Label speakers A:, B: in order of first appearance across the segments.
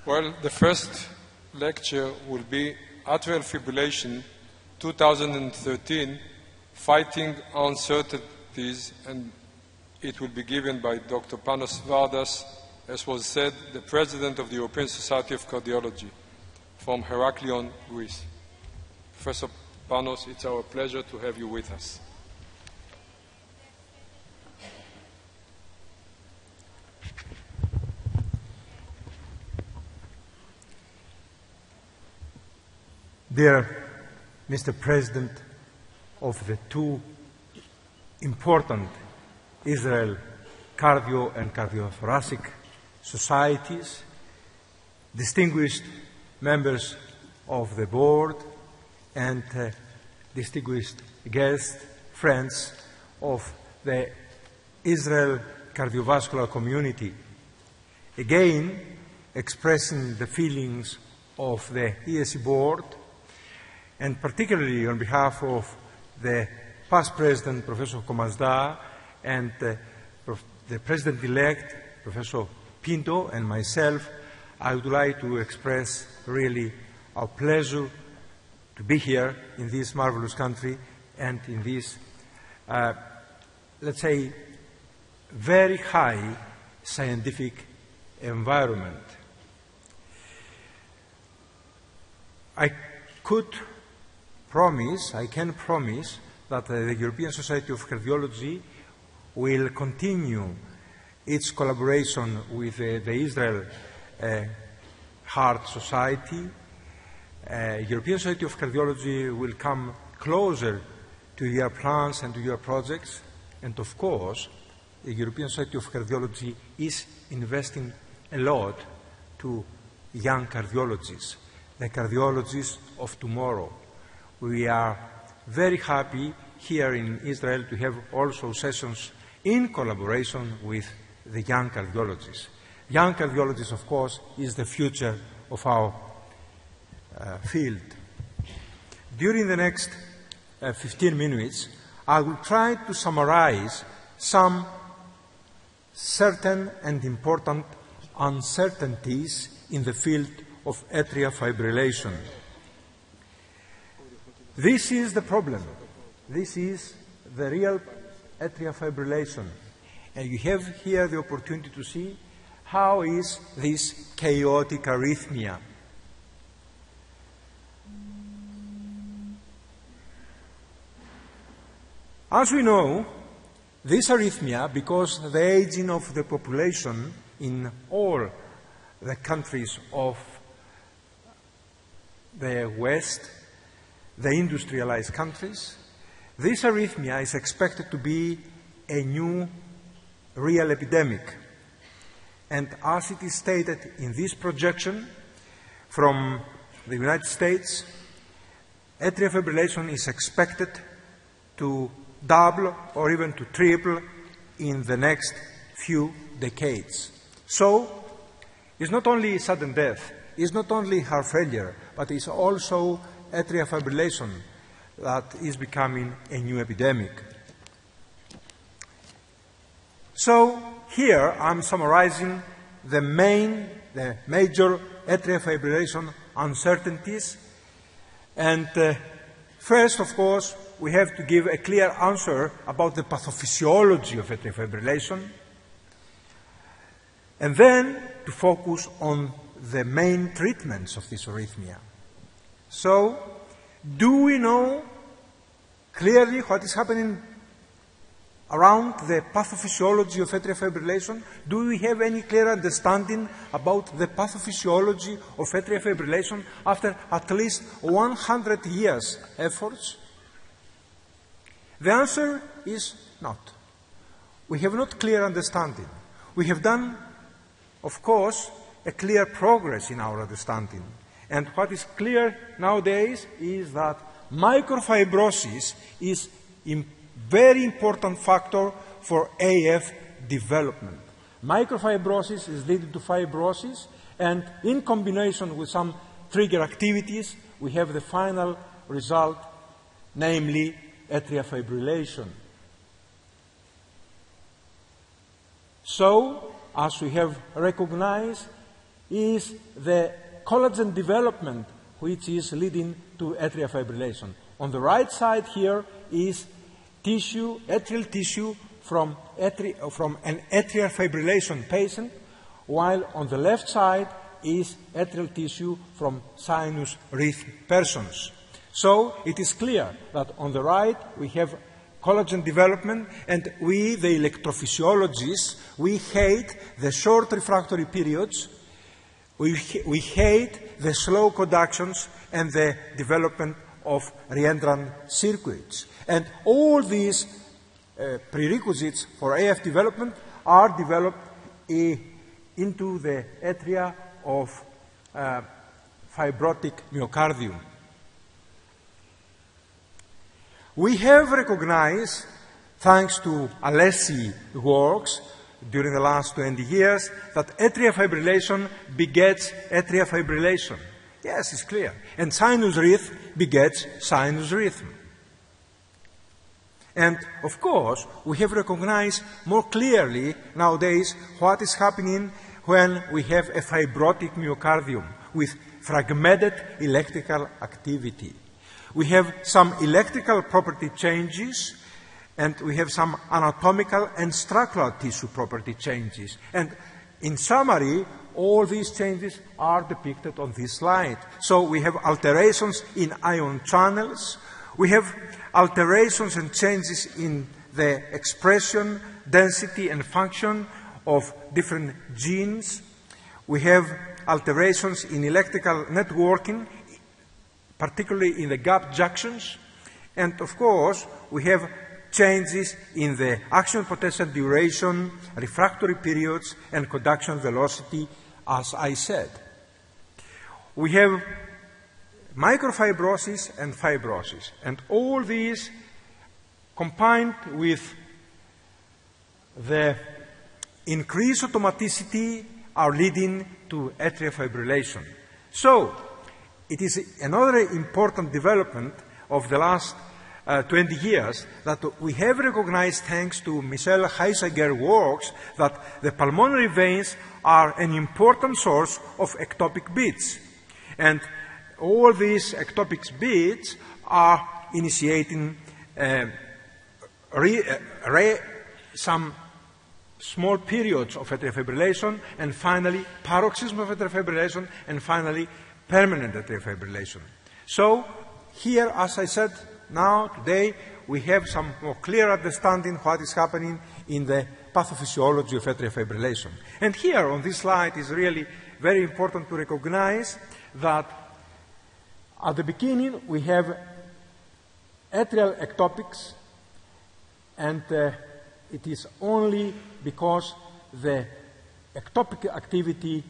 A: Well, the first lecture will be Atrial Fibrillation 2013, Fighting Uncertainties, and it will be given by Dr. Panos Vardes, as was said, the President of the European Society of Cardiology from Heraklion, Greece. Professor Panos, it's our pleasure to have you with us.
B: Dear Mr. President of the two important Israel cardio and cardiothoracic societies, distinguished members of the board, and distinguished guests, friends of the Israel cardiovascular community, again expressing the feelings of the ESC board, and particularly on behalf of the past president, Professor Comazda, and the president-elect, Professor Pinto, and myself, I would like to express really our pleasure to be here in this marvelous country and in this, let's say, very high scientific environment. I can promise that the European Society of Cardiology will continue its collaboration with the Israel Heart Society. European Society of Cardiology will come closer to your plans and to your projects, and of course, the European Society of Cardiology is investing a lot to young cardiologists, the cardiologists of tomorrow. We are very happy here in Israel to have also sessions in collaboration with the young cardiologists. Young cardiologists, of course, is the future of our field. During the next 15 minutes, I will try to summarize some certain and important uncertainties in the field of atrial fibrillation. This is the problem. This is the real atrial fibrillation. And you have here the opportunity to see how is this chaotic arrhythmia. As we know, this arrhythmia, because the aging of the population in all the countries of the West, the industrialized countries, this arrhythmia is expected to be a new real epidemic. And as it is stated in this projection from the United States, atrial fibrillation is expected to double or even to triple in the next few decades. So, it's not only sudden death, it's not only heart failure, but it's also atrial fibrillation that is becoming a new epidemic. So here I'm summarizing the major atrial fibrillation uncertainties. And first, of course, we have to give a clear answer about the pathophysiology of atrial fibrillation, and then to focus on the main treatments of this arrhythmia. So, do we know clearly what is happening around the pathophysiology of atrial fibrillation? Do we have any clear understanding about the pathophysiology of atrial fibrillation after at least 100 years' efforts? The answer is not. We have not clear understanding. We have done, of course, a clear progress in our understanding. And what is clear nowadays is that microfibrosis is a very important factor for AF development. Microfibrosis is leading to fibrosis, and in combination with some trigger activities, we have the final result, namely atrial fibrillation. So, as we have recognized, is the collagen development which is leading to atrial fibrillation. On the right side here is tissue, atrial tissue from an atrial fibrillation patient, while on the left side is atrial tissue from sinus rhythm persons. So it is clear that on the right we have collagen development, and we, the electrophysiologists, we hate the short refractory periods, we hate the slow conductions and the development of reentrant circuits. And all these prerequisites for AF development are developed into the atria of fibrotic myocardium. We have recognized, thanks to Alessi works during the last 20 years, that atrial fibrillation begets atrial fibrillation. Yes, it's clear. And sinus rhythm begets sinus rhythm. And, of course, we have recognized more clearly nowadays what is happening when we have a fibrotic myocardium with fragmented electrical activity. We have some electrical property changes, and we have some anatomical and structural tissue property changes. And in summary, all these changes are depicted on this slide. So we have alterations in ion channels, we have alterations and changes in the expression, density, and function of different genes. We have alterations in electrical networking, particularly in the gap junctions. And, of course, we have changes in the action potential duration, refractory periods, and conduction velocity, as I said. We have microfibrosis and fibrosis. And all these, combined with the increased automaticity, are leading to atrial fibrillation. So, it is another important development of the last 20 years that we have recognized, thanks to Michel Heisseger's works, that the pulmonary veins are an important source of ectopic beats. And all these ectopic beats are initiating some small periods of atrial fibrillation, and finally paroxysm of atrial fibrillation, and finally permanent atrial fibrillation. So here, as I said, now, today, we have some more clear understanding what is happening in the pathophysiology of atrial fibrillation. And here, on this slide, is really very important to recognize that at the beginning, we have atrial ectopics, and it is only because the ectopic activity,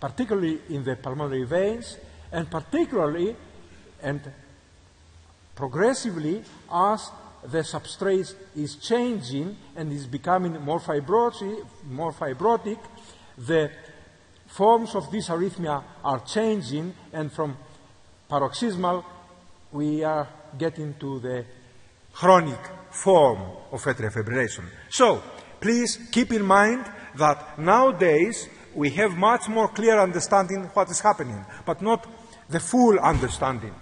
B: particularly in the pulmonary veins, and particularly and progressively as the substrate is changing and is becoming more fibrotic, the forms of this arrhythmia are changing, and from paroxysmal we are getting to the chronic form of atrial fibrillation. So, please keep in mind that nowadays we have much more clear understanding what is happening, but not the full understanding.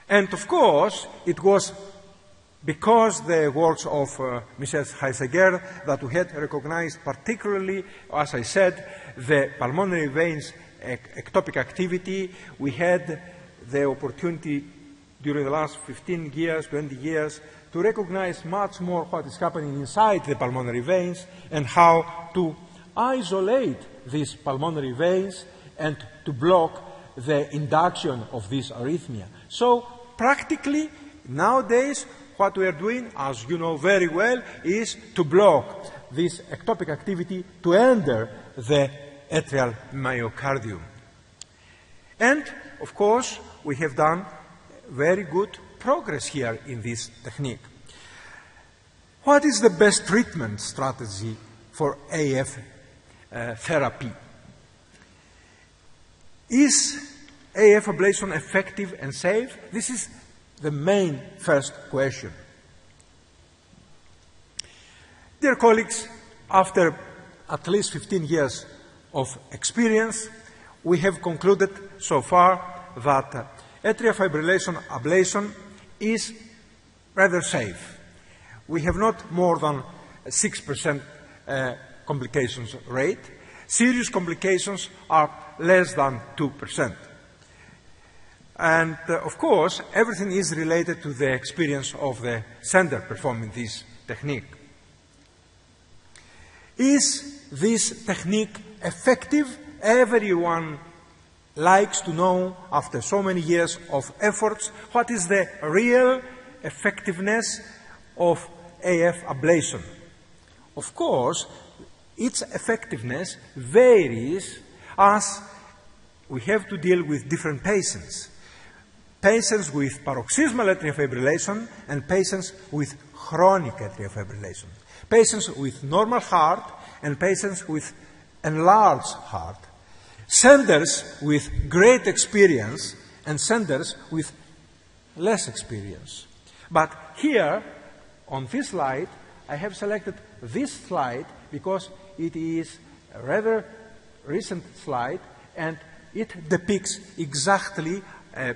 B: And of course, it was because the works of Michel Heisseger that we had recognized particularly, as I said, the pulmonary veins ectopic activity. We had the opportunity during the last 15 years, 20 years, to recognize much more what is happening inside the pulmonary veins and how to isolate these pulmonary veins and to block the induction of this arrhythmia. So, practically, nowadays, what we are doing, as you know very well, is to block this ectopic activity to enter the atrial myocardium. And, of course, we have done very good progress here in this technique. What is the best treatment strategy for AF therapy? Is AF ablation effective and safe? This is the main first question. Dear colleagues, after at least 15 years of experience, we have concluded so far that atrial fibrillation ablation is rather safe. We have not more than 6% complications rate. Serious complications are less than 2%. And of course, everything is related to the experience of the sender performing this technique. Is this technique effective? Everyone likes to know, after so many years of efforts, what is the real effectiveness of AF ablation. Of course, its effectiveness varies as we have to deal with different patients. Patients with paroxysmal atrial fibrillation and patients with chronic atrial fibrillation. Patients with normal heart and patients with enlarged heart. Senders with great experience and senders with less experience. But here, on this slide, I have selected this slide because it is a rather recent slide and it depicts exactly,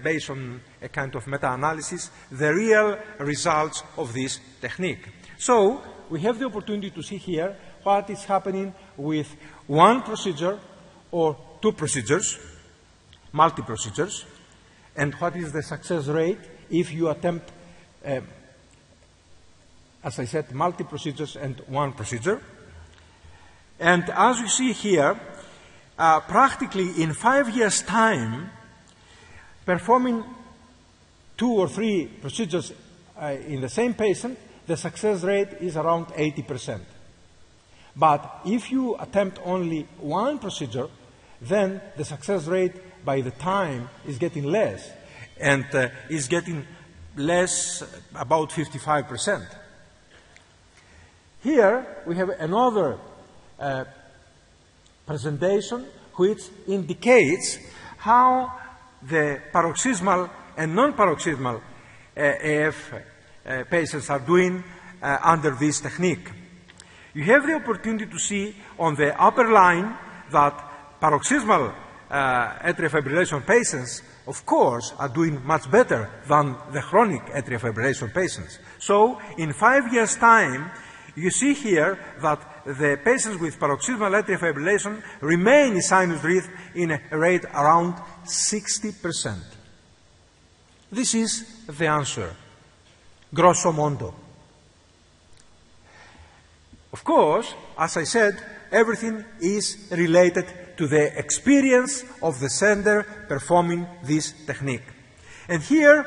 B: based on a kind of meta-analysis, the real results of this technique. So, we have the opportunity to see here what is happening with one procedure or two procedures, multi-procedures, and what is the success rate if you attempt, as I said, multi-procedures and one procedure. And as you see here, practically in 5 years' time, performing 2 or 3 procedures in the same patient, the success rate is around 80%. But if you attempt only one procedure, then the success rate by the time is getting less, and is getting less, about 55%. Here we have another presentation which indicates how the paroxysmal and non-paroxysmal AF patients are doing under this technique. You have the opportunity to see on the upper line that paroxysmal atrial fibrillation patients, of course, are doing much better than the chronic atrial fibrillation patients. So, in 5 years' time, you see here that the patients with paroxysmal atrial fibrillation remain in sinus breath in a rate around 60%. This is the answer, grosso modo. Of course, as I said, everything is related to the experience of the sender performing this technique. And here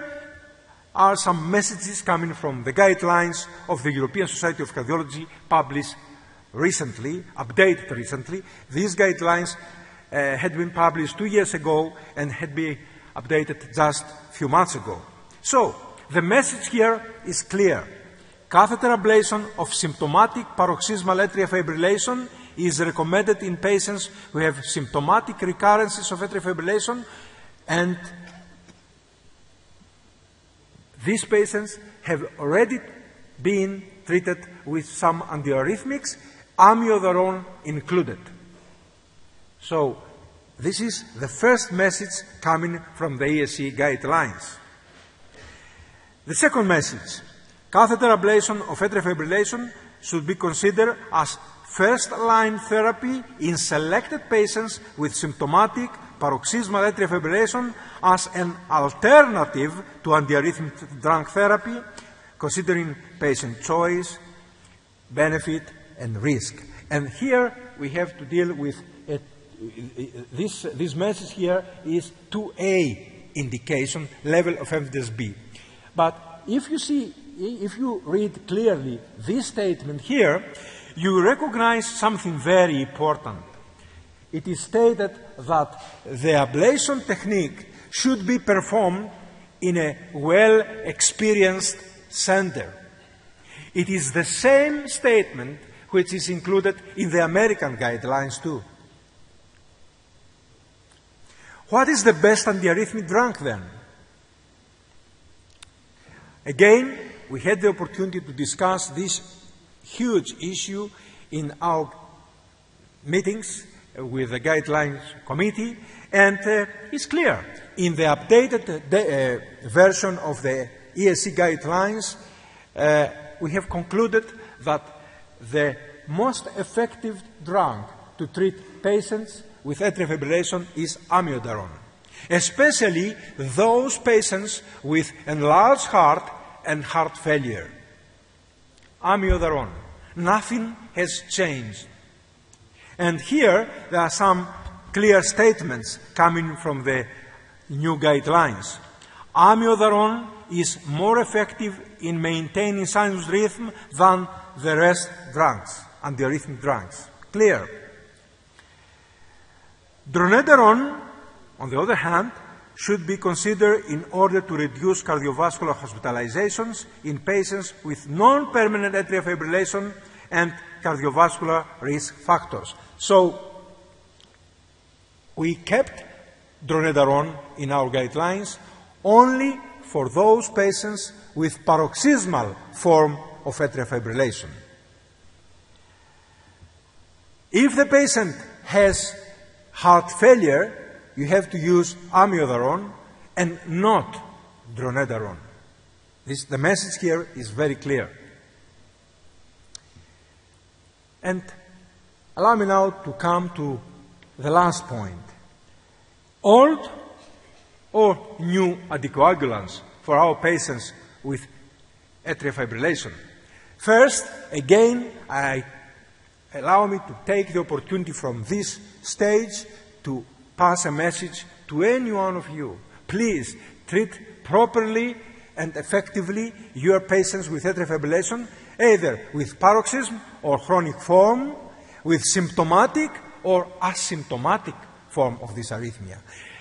B: are some messages coming from the guidelines of the European Society of Cardiology, published recently, updated recently. These guidelines had been published 2 years ago and had been updated just a few months ago. So, the message here is clear. Catheter ablation of symptomatic paroxysmal atrial fibrillation is recommended in patients who have symptomatic recurrences of atrial fibrillation, and these patients have already been treated with some antiarrhythmics, amiodarone included. So, this is the first message coming from the ESC guidelines. The second message, catheter ablation of atrial fibrillation should be considered as first-line therapy in selected patients with symptomatic paroxysmal atrial fibrillation as an alternative to antiarrhythmic drug therapy, considering patient choice, benefit, and risk. And here we have to deal with this message here is 2A indication, level of evidence B. But if you read clearly this statement here, you recognize something very important. It is stated that the ablation technique should be performed in a well-experienced sender. It is the same statement which is included in the American guidelines too. What is the best antiarrhythmic drug then? Again, we had the opportunity to discuss this huge issue in our meetings with the Guidelines Committee, and it's clear. In the updated version of the ESC guidelines, we have concluded that the most effective drug to treat patients with atrial fibrillation is amiodarone, especially those patients with enlarged heart and heart failure. Amiodarone. Nothing has changed. And here there are some clear statements coming from the new guidelines. Amiodarone is more effective in maintaining sinus rhythm than the rest drugs, antiarrhythmic drugs. Clear. Dronedarone, on the other hand, should be considered in order to reduce cardiovascular hospitalizations in patients with non-permanent atrial fibrillation and cardiovascular risk factors. So, we kept dronedarone in our guidelines only for those patients with paroxysmal form of atrial fibrillation. If the patient has heart failure, you have to use amiodarone and not dronedarone. The message here is very clear. And allow me now to come to the last point. Old or new anticoagulants for our patients with atrial fibrillation. First, again, allow me to take the opportunity from this stage to pass a message to any one of you. Please treat properly and effectively your patients with atrial fibrillation, either with paroxysm or chronic form, with symptomatic or asymptomatic form of this arrhythmia.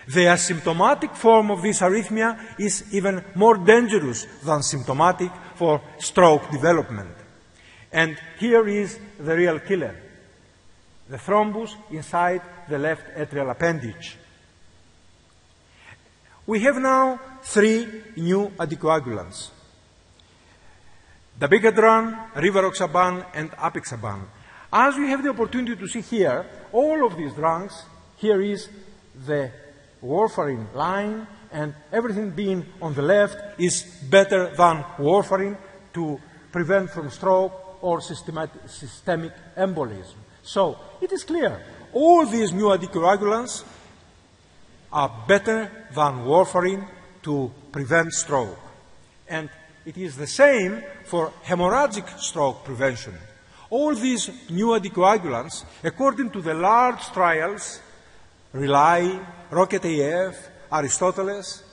B: The asymptomatic form of this arrhythmia is even more dangerous than symptomatic for stroke development. And here is the real killer, the thrombus inside the left atrial appendage. We have now 3 new anticoagulants: dabigatran, rivaroxaban, and apixaban. As you have the opportunity to see here, all of these drugs, here is the warfarin line, and everything being on the left is better than warfarin to prevent from stroke or systemic embolism. So it is clear, all these new anticoagulants are better than warfarin to prevent stroke. And it is the same for hemorrhagic stroke prevention. All these new anticoagulants, according to the large trials, RELY, ROCKET-AF, Aristoteles,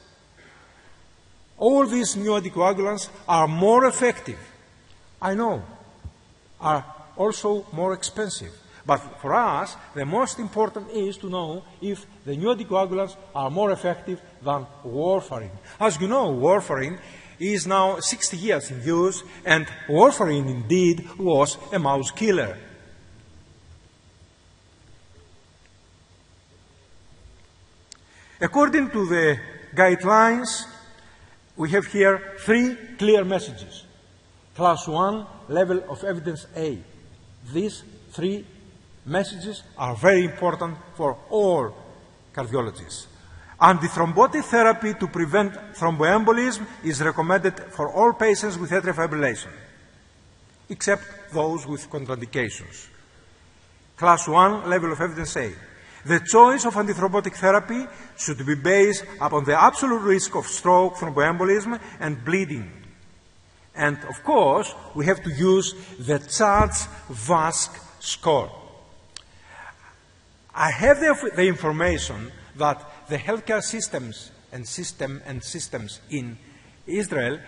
B: all these new anticoagulants are more effective. I know, are also more expensive. But for us, the most important is to know if the new anticoagulants are more effective than warfarin. As you know, warfarin is now 60 years in use, and warfarin indeed was a mouse killer. According to the guidelines, we have here 3 clear messages. Class 1, level of evidence A. These 3 messages are very important for all cardiologists. Antithrombotic therapy to prevent thromboembolism is recommended for all patients with atrial fibrillation, except those with contraindications. Class 1, level of evidence A. The choice of antithrombotic therapy should be based upon the absolute risk of stroke, thromboembolism, and bleeding. And, of course, we have to use the CHARTS-VASC score. I have the information that the healthcare systems in Israel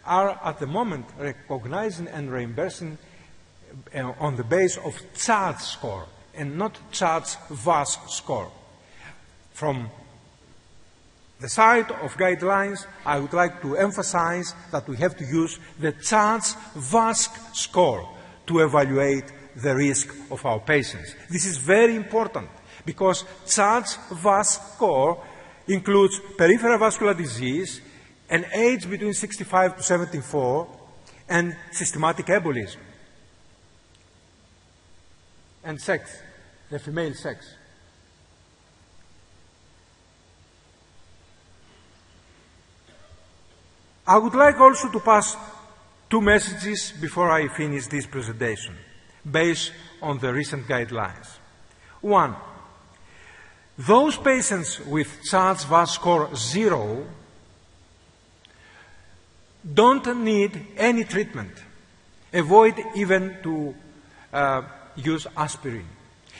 B: are at the moment recognizing and reimbursing on the basis of CHARTS score and not CHARTS-VASC score. From the side of guidelines, I would like to emphasize that we have to use the CHARTS-VASC score to evaluate the risk of our patients. This is very important because CHARTS-VASC score includes peripheral vascular disease, an age between 65 to 74, and systematic embolism. and sex, the female sex. I would like also to pass two messages before I finish this presentation, based on the recent guidelines. One, those patients with Charles-VAS score 0 don't need any treatment. Avoid even to use aspirin.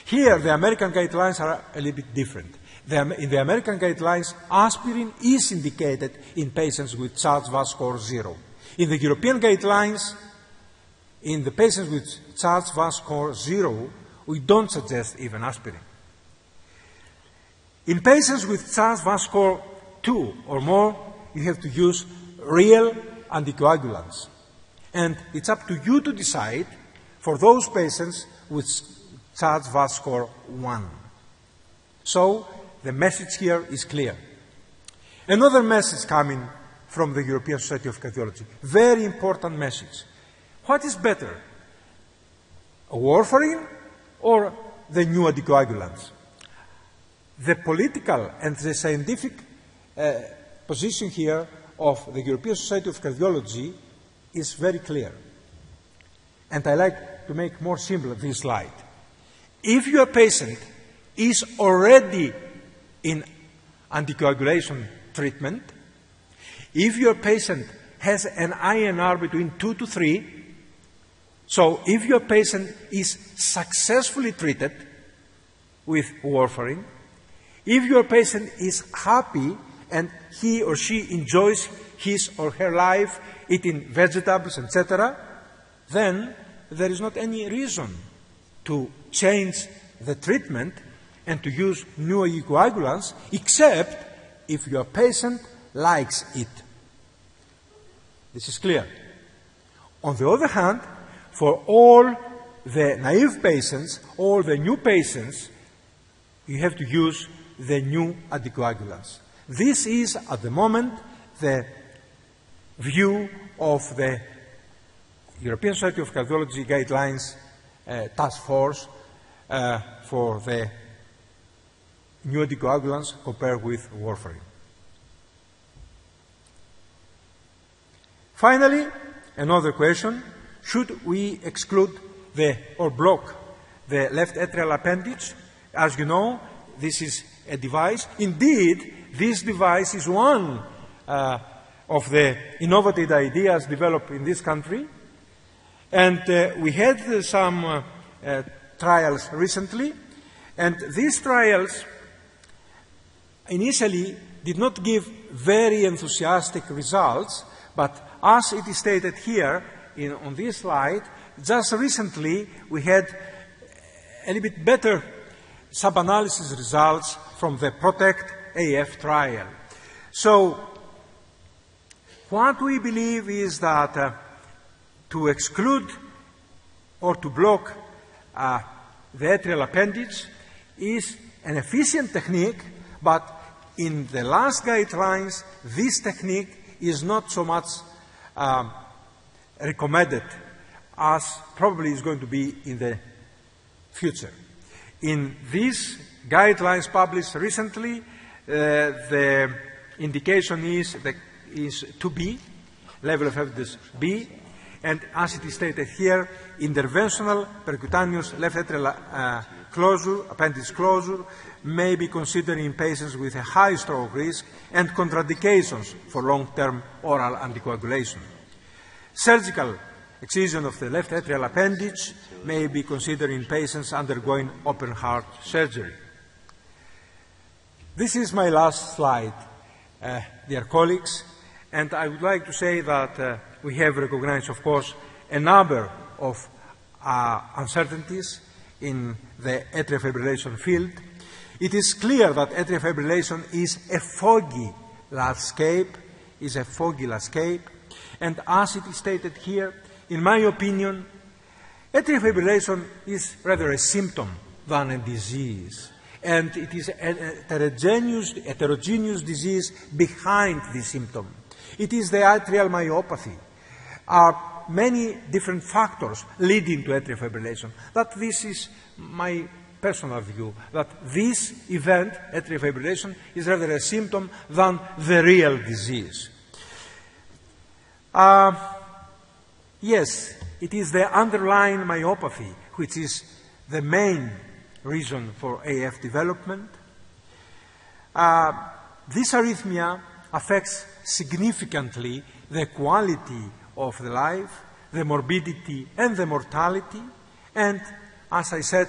B: Here, the American guidelines are a little bit different. In the American guidelines, aspirin is indicated in patients with Charles-VAS score 0. In the European guidelines, in the patients with Charles-VAS score 0, we don't suggest even aspirin. In patients with Charles-VAS score 2 or more, you have to use real anticoagulants. And it's up to you to decide for those patients with Charles-VAS score 1. So, the message here is clear. Another message coming from the European Society of Cardiology, very important message. What is better, warfarin or the new anticoagulants? The political and the scientific position here of the European Society of Cardiology is very clear. And I like to make more simple this slide. If your patient is already in anticoagulation treatment, if your patient has an INR between 2 to 3, so if your patient is successfully treated with warfarin, if your patient is happy and he or she enjoys his or her life eating vegetables, etc., then there is not any reason to change the treatment and to use new anticoagulants, except if your patient likes it. This is clear. On the other hand, for all the naive patients, all the new patients, you have to use the new anticoagulants. This is, at the moment, the view of the European Society of Cardiology Guidelines Task Force for the new anticoagulants compared with warfarin. Finally, another question, should we exclude or block the left atrial appendage? As you know, this is a device. Indeed, this device is one of the innovative ideas developed in this country. And we had some trials recently, and these trials initially did not give very enthusiastic results, but as it is stated here on this slide, just recently we had a little bit better sub-analysis results from the PROTECT AF trial. So, what we believe is that to exclude or to block the atrial appendage is an efficient technique, but in the last guidelines, this technique is not so much recommended as probably is going to be in the future. In these guidelines published recently, the indication is 2B, level of evidence B, and as it is stated here, interventional percutaneous left atrial closure, appendage closure, may be considered in patients with a high stroke risk and contraindications for long-term oral anticoagulation. Surgical excision of the left atrial appendage may be considered in patients undergoing open heart surgery. This is my last slide, dear colleagues, and I would like to say that we have recognized, of course, a number of uncertainties in the atrial fibrillation field. It is clear that atrial fibrillation is a foggy landscape, and as it is stated here, in my opinion, atrial fibrillation is rather a symptom than a disease, and it is a heterogeneous disease behind the symptom. It is the atrial myopathy. many different factors leading to atrial fibrillation. That this is my personal view, that this event, atrial fibrillation, is rather a symptom than the real disease. Yes, it is the underlying myopathy which is the main reason for AF development. This arrhythmia affects significantly the quality of the life, the morbidity and the mortality, and as I said,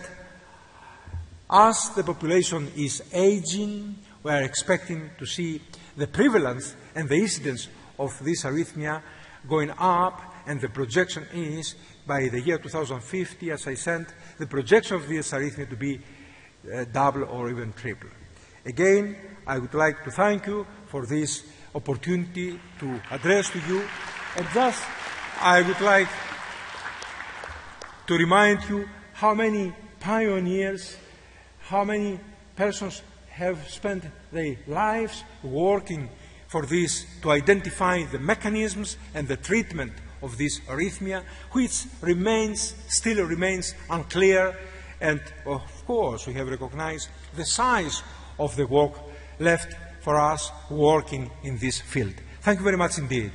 B: as the population is aging, we are expecting to see the prevalence and the incidence of this arrhythmia going up, and the projection is by the year 2050, as I said, the projection of this arrhythmia to be double or even triple. Again, I would like to thank you for this opportunity to address to you, and thus I would like to remind you how many pioneers, how many persons have spent their lives working for this, to identify the mechanisms and the treatment of this arrhythmia, which still remains unclear, and of course we have recognized the size of the work left for us working in this field. Thank you very much indeed.